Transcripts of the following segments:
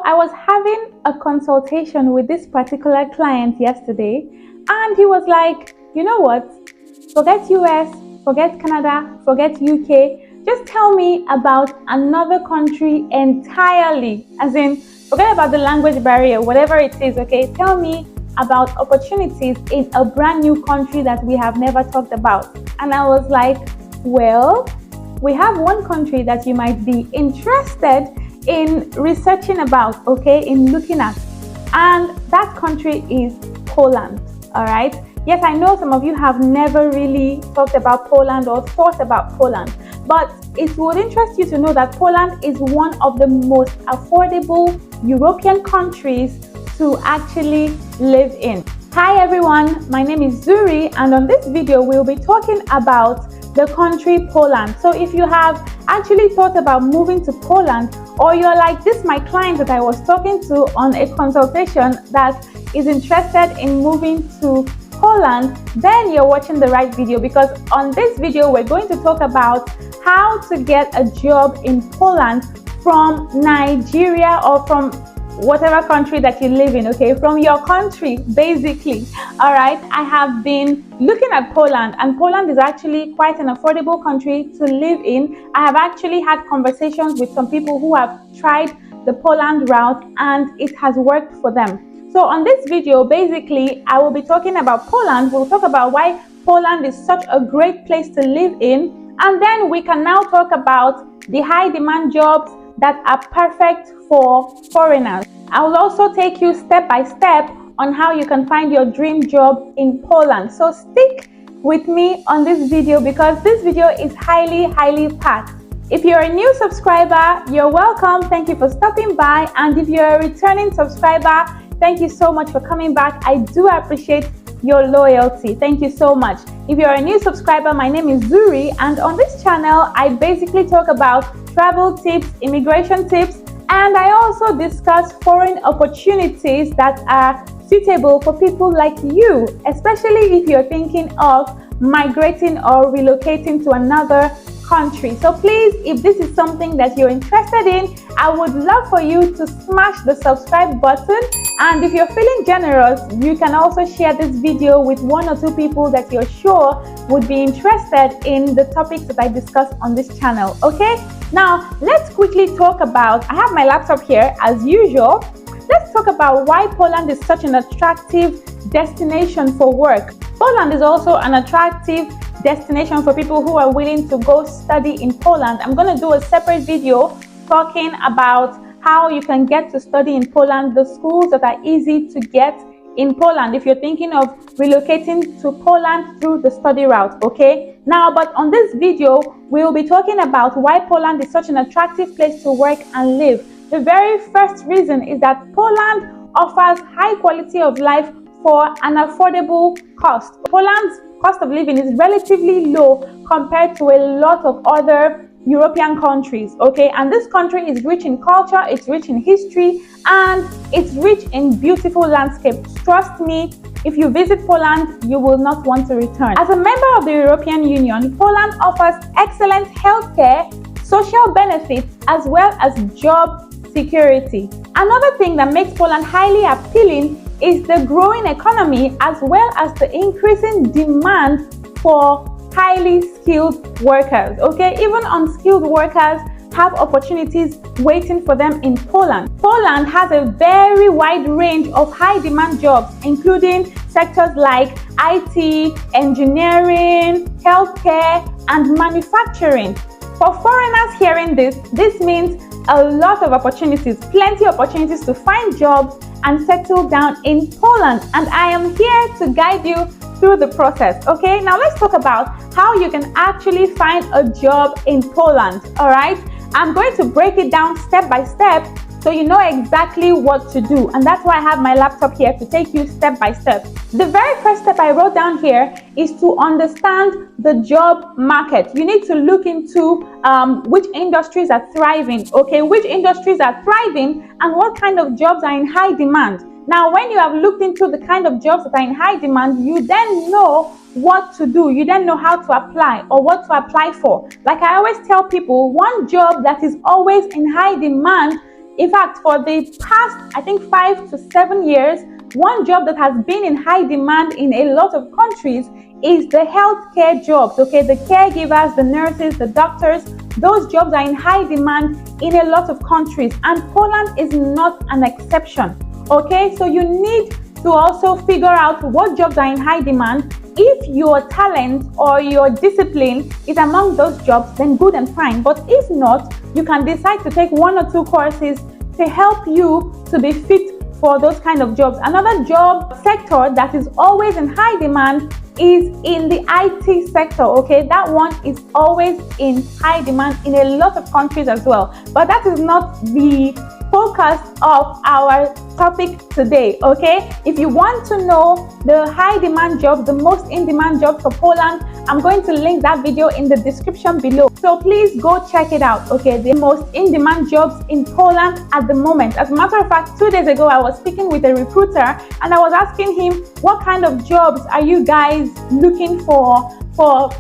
I was having a consultation with this particular client yesterday, and he was like, you know what? Forget US, forget Canada, forget UK. Just tell me about another country entirely. As in, forget about the language barrier, whatever it is, okay? Tell me about opportunities in a brand new country that we have never talked about. And I was like, well, we have one country that you might be interested in researching about, okay, in looking at. And that country is Poland, all right? Yes, I know some of you have never really talked about Poland or thought about Poland, but it would interest you to know that Poland is one of the most affordable European countries to actually live in. Hi everyone, my name is Zuri, and on this video we'll be talking about the country Poland. So if you have actually thought about moving to Poland, or you're like this my client that I was talking to on a consultation that is interested in moving to Poland, then you're watching the right video, because on this video we're going to talk about how to get a job in Poland from Nigeria or from whatever country that you live in, okay, from your country basically. All right, I have been looking at Poland, and Poland is actually quite an affordable country to live in. I have actually had conversations with some people who have tried the Poland route and it has worked for them. So on this video, basically, I will be talking about Poland. We'll talk about why Poland is such a great place to live in, and then we can now talk about the high demand jobs that are perfect for foreigners. I will also take you step by step on how you can find your dream job in Poland. So stick with me on this video, because this video is highly packed. If you're a new subscriber, you're welcome. Thank you for stopping by. And if you're a returning subscriber, thank you so much for coming back. I do appreciate your loyalty. Thank you so much. If you're a new subscriber, my name is Zuri, and on this channel, I basically talk about travel tips, immigration tips, and I also discuss foreign opportunities that are suitable for people like you, especially if you're thinking of migrating or relocating to another country. So please, if this is something that you're interested in, I would love for you to smash the subscribe button. And if you're feeling generous, you can also share this video with one or two people that you're sure would be interested in the topics that I discuss on this channel, okay? Now, let's quickly talk about, I have my laptop here as usual. Let's talk about why Poland is such an attractive destination for work. Poland is also an attractive destination for people who are willing to go study in Poland. I'm going to do a separate video talking about how you can get to study in Poland, the schools that are easy to get in Poland if you're thinking of relocating to Poland through the study route, okay? Now, but on this video, we'll be talking about why Poland is such an attractive place to work and live. The very first reason is that Poland offers high quality of life for an affordable cost. Poland's cost of living is relatively low compared to a lot of other European countries, okay? And this country is rich in culture, it's rich in history, and it's rich in beautiful landscapes. Trust me, if you visit Poland, you will not want to return. As a member of the European Union, Poland offers excellent healthcare, social benefits, as well as job security. Another thing that makes Poland highly appealing is the growing economy, as well as the increasing demand for highly skilled workers, okay? Even unskilled workers have opportunities waiting for them in Poland. Poland has a very wide range of high demand jobs, including sectors like IT, engineering, healthcare, and manufacturing. For foreigners hearing this means a lot of opportunities, plenty of opportunities to find jobs and settle down in Poland. And I am here to guide you through the process, okay? Now let's talk about how you can actually find a job in Poland, all right? I'm going to break it down step by step so you know exactly what to do. And that's why I have my laptop here to take you step by step. The very first step I wrote down here is to understand the job market. You need to look into which industries are thriving, okay? Which industries are thriving and what kind of jobs are in high demand. Now, when you have looked into the kind of jobs that are in high demand, you then know what to do. You then know how to apply or what to apply for. Like I always tell people, one job that is always in high demand In fact, for the past, I think 5 to 7 years, one job that has been in high demand in a lot of countries is the healthcare jobs, okay? The caregivers, the nurses, the doctors, those jobs are in high demand in a lot of countries, and Poland is not an exception, okay? So you need to also figure out what jobs are in high demand. If your talent or your discipline is among those jobs, then good and fine. But if not, you can decide to take 1 or 2 courses to help you to be fit for those kind of jobs. Another job sector that is always in high demand is in the IT sector, okay? That one is always in high demand in a lot of countries as well. But that is not the focus of our topic today, okay? If you want to know the high demand jobs, the most in demand jobs for Poland, I'm going to link that video in the description below. So please go check it out, okay? The most in demand jobs in Poland at the moment. As a matter of fact, 2 days ago, I was speaking with a recruiter and I was asking him, what kind of jobs are you guys looking for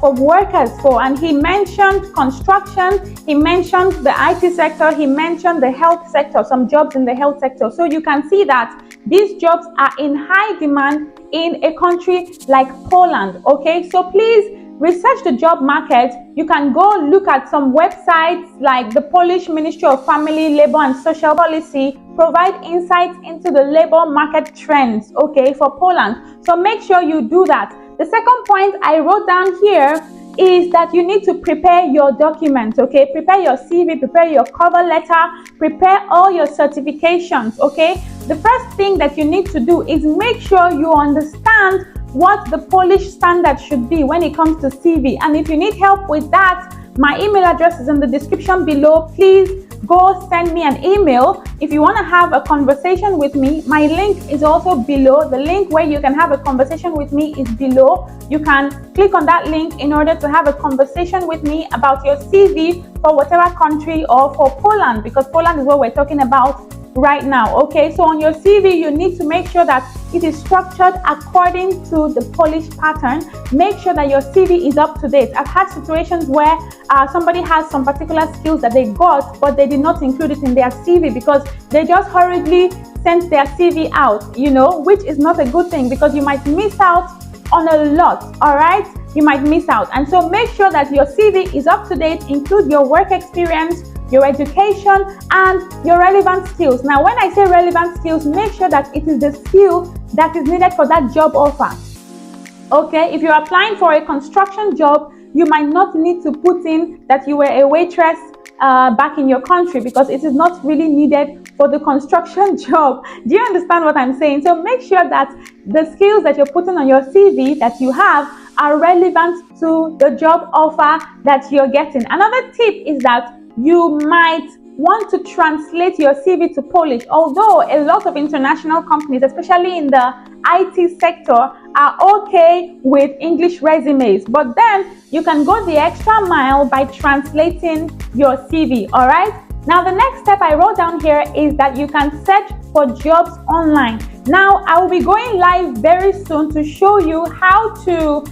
workers for? And he mentioned construction, he mentioned the IT sector, he mentioned the health sector, some jobs in the health sector. So you can see that these jobs are in high demand in a country like Poland, okay? So please research the job market. You can go look at some websites like the Polish Ministry of Family, Labor and Social Policy, provide insights into the labor market trends, okay, for Poland. So make sure you do that. The second point I wrote down here is that you need to prepare your documents, okay? Prepare your CV, prepare your cover letter, prepare all your certifications, okay? The first thing that you need to do is make sure you understand what the Polish standard should be when it comes to CV. And if you need help with that, my email address is in the description below. Please go send me an email. If you want to have a conversation with me, my link is also below. The link where you can have a conversation with me is below. You can click on that link in order to have a conversation with me about your CV for whatever country or for Poland, because Poland is what we're talking about right now, okay? So on your CV, you need to make sure that it is structured according to the Polish pattern. Make sure that your CV is up to date. I've had situations where somebody has some particular skills that they got, but they did not include it in their CV because they just hurriedly sent their CV out, you know, which is not a good thing because you might miss out on a lot, all right? You might miss out. And so make sure that your CV is up to date, include your work experience, your education, and your relevant skills. Now, when I say relevant skills, make sure that it is the skill that is needed for that job offer. Okay, if you're applying for a construction job, you might not need to put in that you were a waitress back in your country because it is not really needed for the construction job. Do you understand what I'm saying? So make sure that the skills that you're putting on your CV that you have are relevant to the job offer that you're getting. Another tip is that you might want to translate your CV to Polish, although a lot of international companies, especially in the IT sector, are okay with English resumes. But then you can go the extra mile by translating your CV, all right? Now, the next step I wrote down here is that you can search for jobs online. Now, I will be going live very soon to show you how to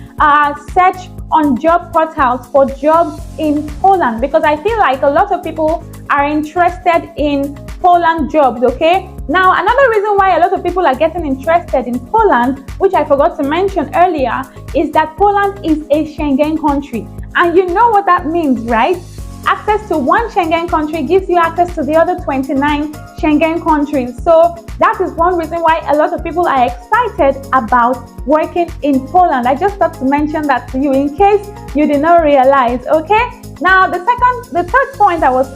search on job portals for jobs in Poland, because I feel like a lot of people are interested in Poland jobs, okay? Now, another reason why a lot of people are getting interested in Poland, which I forgot to mention earlier, is that Poland is a Schengen country. And you know what that means, right? Access to one Schengen country gives you access to the other 29 Schengen countries. So that is one reason why a lot of people are excited about working in Poland. I just thought to mention that to you in case you did not realize, okay? Now, the third point I was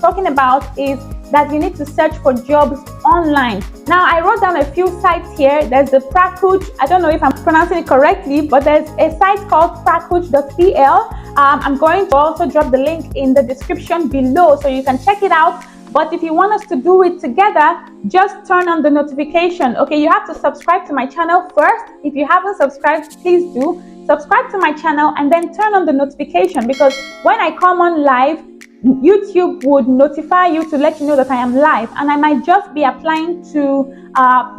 talking about is that you need to search for jobs online. Now, I wrote down a few sites here. There's the Pracuj. I don't know if I'm pronouncing it correctly, but there's a site called pracuj.pl. I'm going to also drop the link in the description below so you can check it out. But if you want us to do it together, just turn on the notification. Okay, you have to subscribe to my channel first. If you haven't subscribed, please do. Subscribe to my channel and then turn on the notification, because when I come on live, YouTube would notify you to let you know that I am live, and I might just be applying to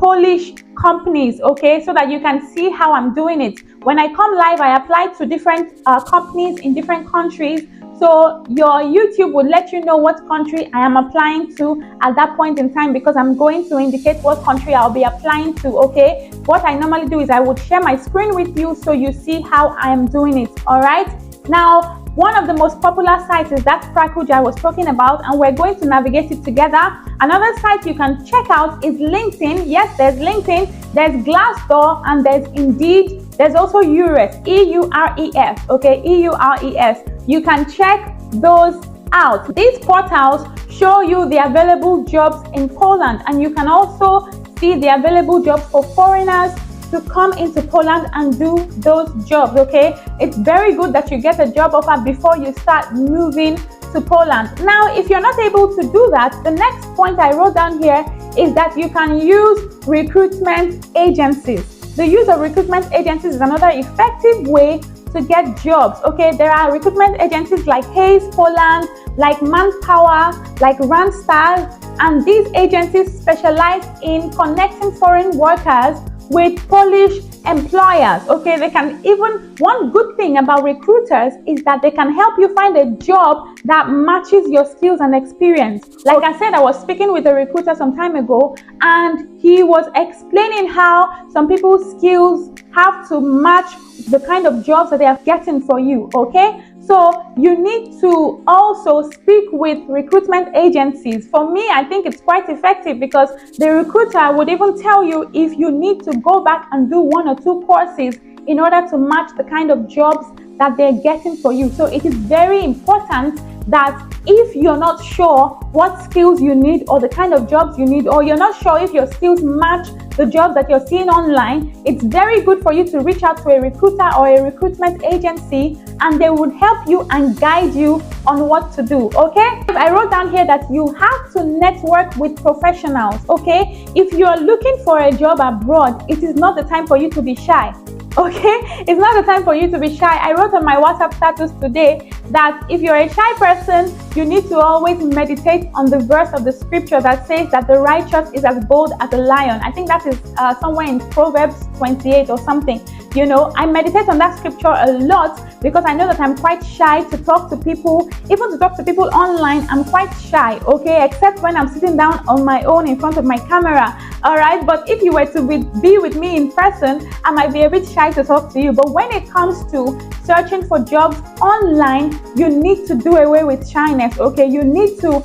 Polish companies, okay, so that you can see how I'm doing it. When I come live, I apply to different companies in different countries, So your YouTube would let you know what country I am applying to at that point in time, because I'm going to indicate what country I'll be applying to, okay? What I normally do is I would share my screen with you so you see how I am doing it, all right? Now, one of the most popular sites is that Frakuja I was talking about, and we're going to navigate it together. Another site you can check out is LinkedIn. Yes, there's LinkedIn, there's Glassdoor, and there's Indeed. There's also EURES, EURES, okay, EURES. You can check those out. These portals show you the available jobs in Poland, and you can also see the available jobs for foreigners to come into Poland and do those jobs, okay? It's very good that you get a job offer before you start moving to Poland. Now, if you're not able to do that, the next point I wrote down here is that you can use recruitment agencies. The use of recruitment agencies is another effective way to get jobs, okay? There are recruitment agencies like Hayes Poland, like Manpower, like Randstad, and these agencies specialize in connecting foreign workers with Polish employers, okay? They can even, one good thing about recruiters is that they can help you find a job that matches your skills and experience. Like I said, I was speaking with a recruiter some time ago, and he was explaining how some people's skills have to match the kind of jobs that they are getting for you, okay? So you need to also speak with recruitment agencies. For me, I think it's quite effective because the recruiter would even tell you if you need to go back and do 1 or 2 courses in order to match the kind of jobs that they're getting for you. So it is very important that if you're not sure what skills you need or the kind of jobs you need, or you're not sure if your skills match the jobs that you're seeing online, it's very good for you to reach out to a recruiter or a recruitment agency, and they would help you and guide you on what to do, okay? I wrote down here that you have to network with professionals, okay? If you're looking for a job abroad, it is not the time for you to be shy. Okay, it's not the time for you to be shy. I wrote on my WhatsApp status today that if you're a shy person, you need to always meditate on the verse of the scripture that says that the righteous is as bold as a lion. I think that is somewhere in Proverbs 28 or something. You know, I meditate on that scripture a lot because I know that I'm quite shy to talk to people. Even to talk to people online, I'm quite shy, okay, except when I'm sitting down on my own in front of my camera, all right? But if you were to be with me in person, I might be a bit shy to talk to you. But when it comes to searching for jobs online, you need to do away with shyness, okay? You need to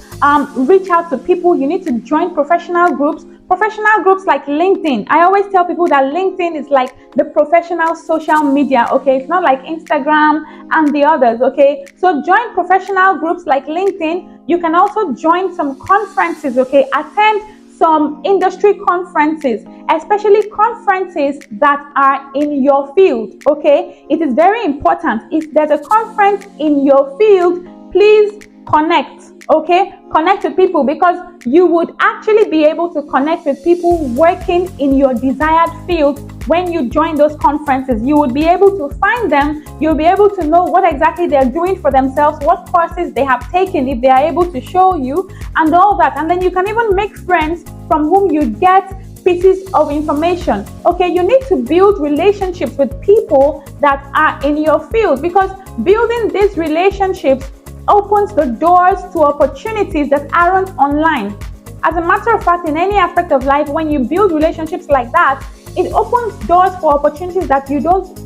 reach out to people. You need to join professional groups. Professional groups like LinkedIn. I always tell people that LinkedIn is like the professional social media, okay? It's not like Instagram and the others, okay? So join professional groups like LinkedIn. You can also join some conferences, okay? Attend some industry conferences, especially conferences that are in your field, okay? It is very important. If there's a conference in your field, please connect, okay? Connect with people, because you would actually be able to connect with people working in your desired field. When you join those conferences, you would be able to find them. You'll be able to know what exactly they're doing for themselves, what courses they have taken, if they are able to show you, and all that. And then you can even make friends from whom you get pieces of information, okay? You need to build relationships with people that are in your field, because building these relationships opens the doors to opportunities that aren't online. As a matter of fact, in any aspect of life, when you build relationships like that, it opens doors for opportunities that you don't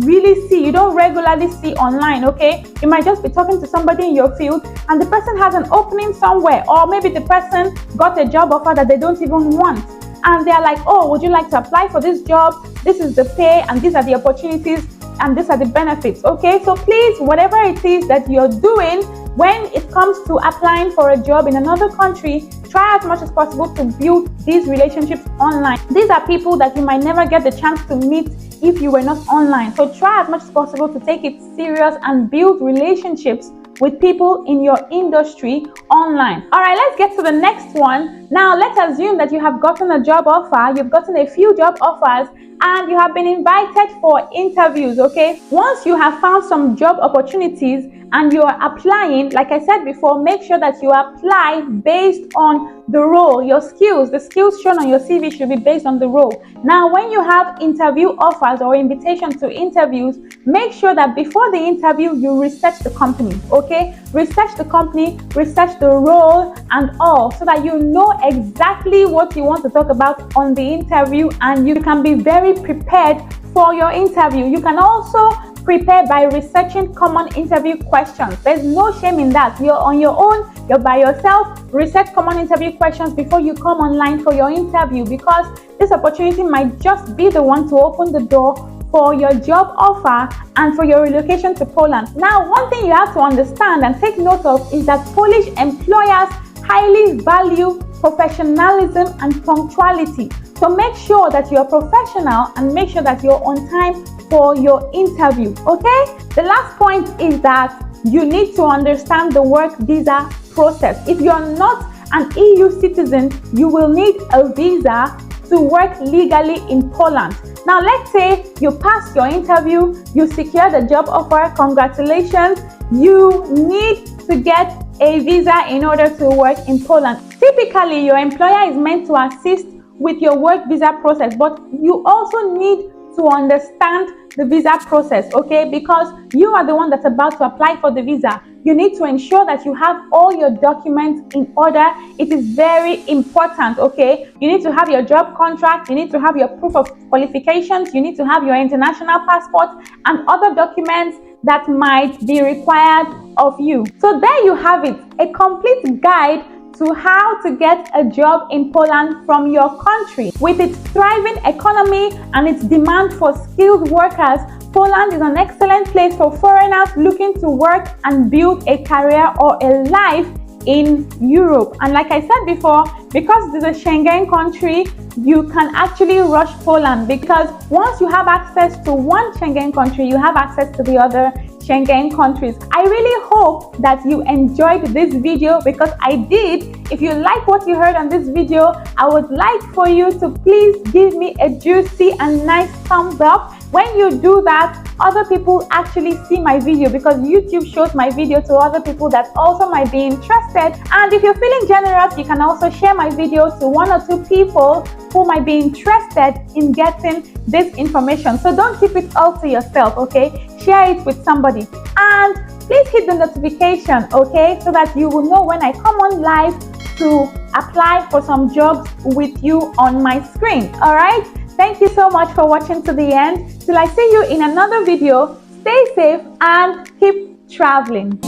really see, you don't regularly see online, okay? You might just be talking to somebody in your field and the person has an opening somewhere, or maybe the person got a job offer that they don't even want. And they're like, oh, would you like to apply for this job? This is the pay and these are the opportunities and these are the benefits, okay? So please, whatever it is that you're doing, when it comes to applying for a job in another country, try as much as possible to build these relationships online. These are people that you might never get the chance to meet if you were not online. So try as much as possible to take it serious and build relationships with people in your industry online. All right, let's get to the next one. Now, let's assume that you have gotten a job offer, you've gotten a few job offers, and you have been invited for interviews, okay? Once you have found some job opportunities and you're applying, like I said before, make sure that you apply based on the role, your skills. The skills shown on your CV should be based on the role. Now, when you have interview offers or invitation to interviews, make sure that before the interview, you research the company, okay? Research the company, research the role and all, so that you know exactly what you want to talk about on the interview, and you can be very prepared for your interview. You can also prepare by researching common interview questions. There's no shame in that. You're on your own, you're by yourself. Research common interview questions before you come online for your interview, because this opportunity might just be the one to open the door for your job offer and for your relocation to Poland. Now, one thing you have to understand and take note of is that Polish employers highly value professionalism and punctuality. So make sure that you're professional and make sure that you're on time for your interview, okay? The last point is that you need to understand the work visa process. If you're not an EU citizen, you will need a visa to work legally in Poland. Now, let's say you pass your interview, you secure the job offer, congratulations. You need to get a visa in order to work in Poland. Typically, your employer is meant to assist with your work visa process, but you also need to understand the visa process, okay? Because you are the one that's about to apply for the visa. You need to ensure that you have all your documents in order. It is very important, okay? You need to have your job contract, you need to have your proof of qualifications, you need to have your international passport and other documents that might be required of you. So there you have it, a complete guide to how to get a job in Poland from your country. With its thriving economy and its demand for skilled workers, Poland is an excellent place for foreigners looking to work and build a career or a life in Europe. And like I said before, because this is a Schengen country, you can actually rush Poland, because once you have access to one Schengen country, you have access to the other Schengen countries. I really hope that you enjoyed this video, because I did. If you like what you heard on this video, I would like for you to please give me a juicy and nice thumbs up. When you do that, other people actually see my video, because YouTube shows my video to other people that also might be interested. And if you're feeling generous, you can also share my video to 1 or 2 people who might be interested in getting this information. So don't keep it all to yourself, okay? Share it with somebody. And please hit the notification, okay? So that you will know when I come on live to apply for some jobs with you on my screen, all right? Thank you so much for watching to the end. Till I see you in another video, stay safe and keep traveling.